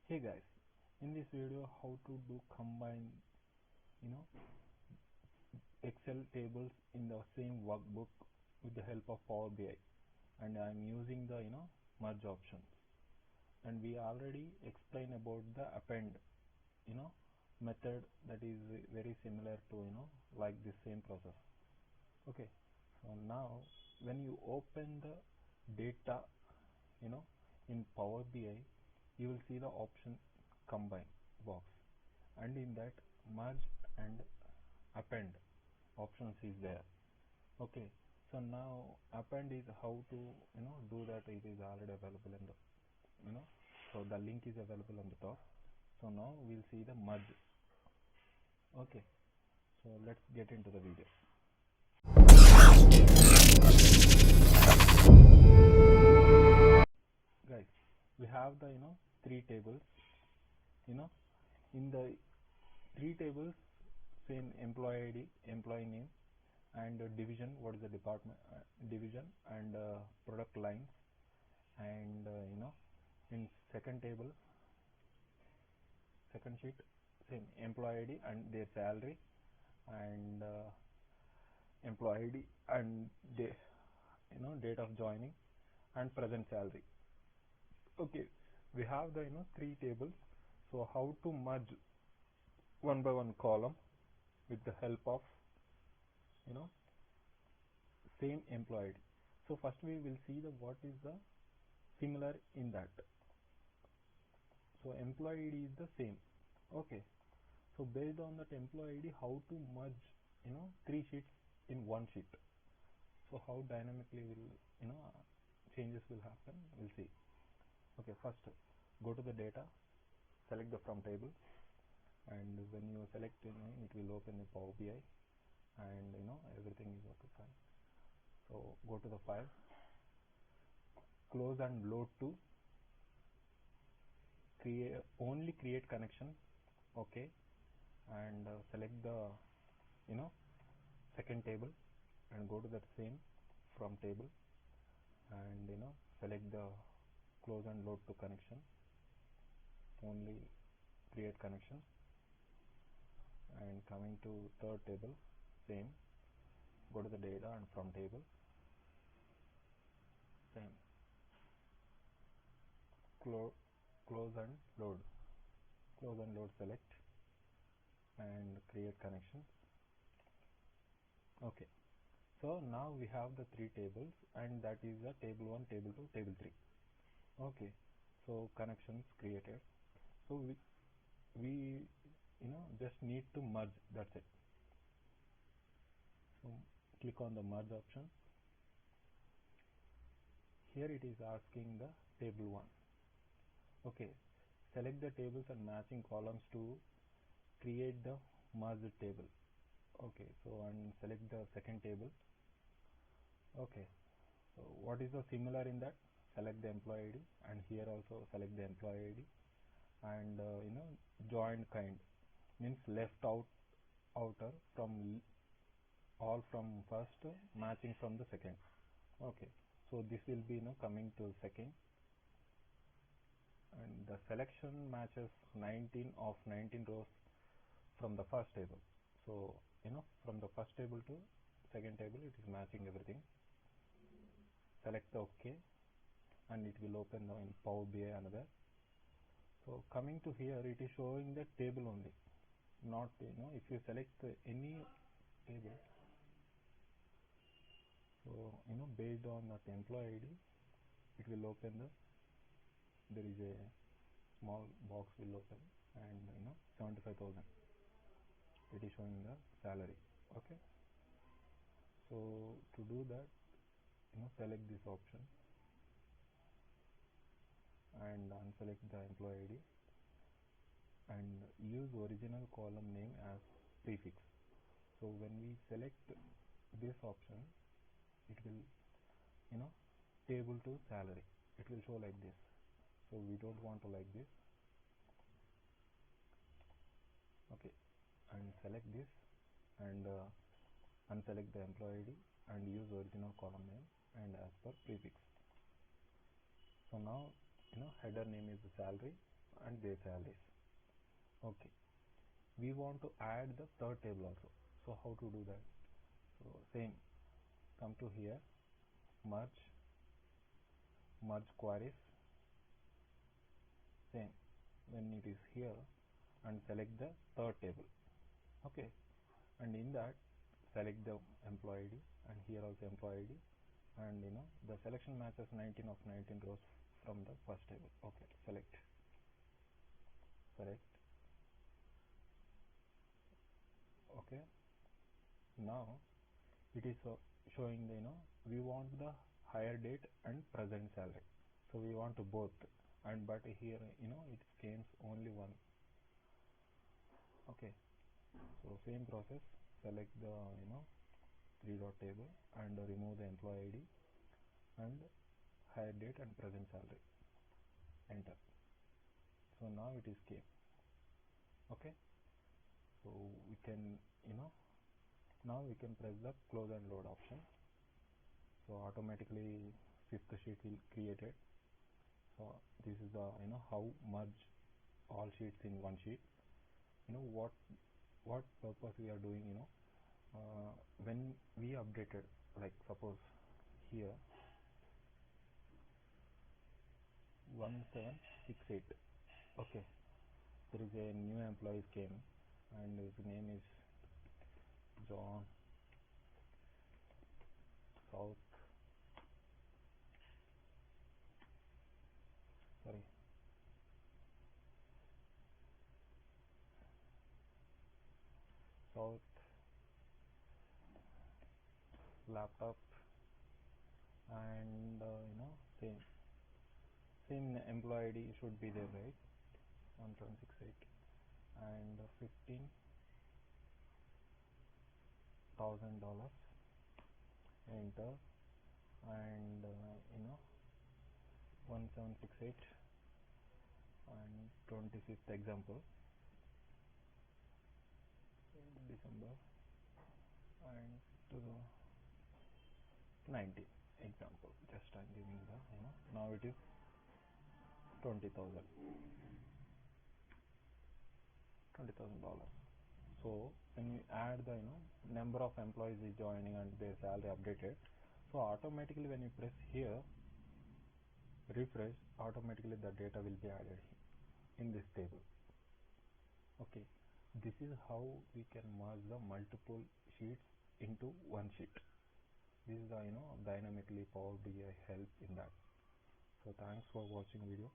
Hey guys, in this video how to do combine you know Excel tables in the same workbook with the help of Power BI, and I'm using the merge options, and we already explained about the append you know method that is very similar to like the same process. Okay, so now when you open the data you know in Power BI, you will see the option combine box, and in that merge and append options is there. Okay, so now append is how to do that. It is already available in the so the link is available on the top. So now we'll see the merge. Okay, so let's get into the video. Guys, we have the three tables. In the three tables, same employee ID, employee name, and division, what is the department division, and product lines, and in second table, second sheet, same employee ID and their salary, and employee ID and date of joining and present salary. Okay, we have the three tables. So how to merge one by one column with the help of same employee ID. So first we will see the what is the similar in that. So employee ID is the same. Okay, so based on that employee ID, how to merge three sheets in one sheet. So how dynamically will changes will happen, we'll see. Okay, first go to the data, select the from table, and when you select it will open the Power BI, and everything is okay, fine. So go to the file, close and load to create connection. Okay, and select the second table and go to that same from table, and select the close and load to connection, only create connection, and coming to third table, same, go to the data and from table, same, close and load, select and create connection. Okay, so now we have the three tables, and that is the table 1, table 2, table 3. Okay, so connections created. So we just need to merge, that's it. So click on the merge option. Here it is asking the table 1. Okay, select the tables and matching columns to create the merged table. Okay, so and select the second table. Okay, so what is the similar in that? Select the employee ID, and here also select the employee ID, and joined kind means left out outer from all from first, matching from the second. Okay, so this will be coming to second, and the selection matches 19 of 19 rows from the first table. So from the first table to second table it is matching everything. Select the OK, and it will open in Power BI another. So coming to here, it is showing the table only, not if you select any table. So based on that employee ID, it will open there is a small box will open, and 75,000 it is showing the salary. Okay, so to do that, select this option and unselect the employee ID, and use original column name as prefix. So when we select this option, it will table to salary, it will show like this. So we don't want to like this. Okay, and select this, and unselect the employee ID and use original column name and as per prefix. So now header name is the salary. and their salaries. Okay, we want to add the third table also. So how to do that? So same, come to here, merge queries, same, when it is here, and select the third table. Okay, and in that select the employee ID, and here also employee ID, and the selection matches 19 of 19 rows from the first table. Okay, select. Okay, now it is showing the we want the hire date and present salary, so we want to both, and but here it scans only one. Okay, so same process, select the three dot table and remove the employee ID and hire date and present salary, enter. So now it is came. Okay, so we can now we can press the close and load option, so automatically fifth sheet will created. So this is the how merge all sheets in one sheet. What purpose we are doing, when we updated, like suppose here 1768. Okay, there is a new employee came and his name is John South, sorry, South laptop, and same employee ID should be there, right? 1768 and $15,000, enter, and 1768 and 25th example, December, and to the 19 example, just I'm giving the now it is 20,000 $20,000. So when you add the number of employees is joining and their salary updated, so automatically when you press here refresh, automatically the data will be added in this table. Okay, this is how we can merge the multiple sheets into one sheet. This is the dynamically Power BI help in that. So thanks for watching video.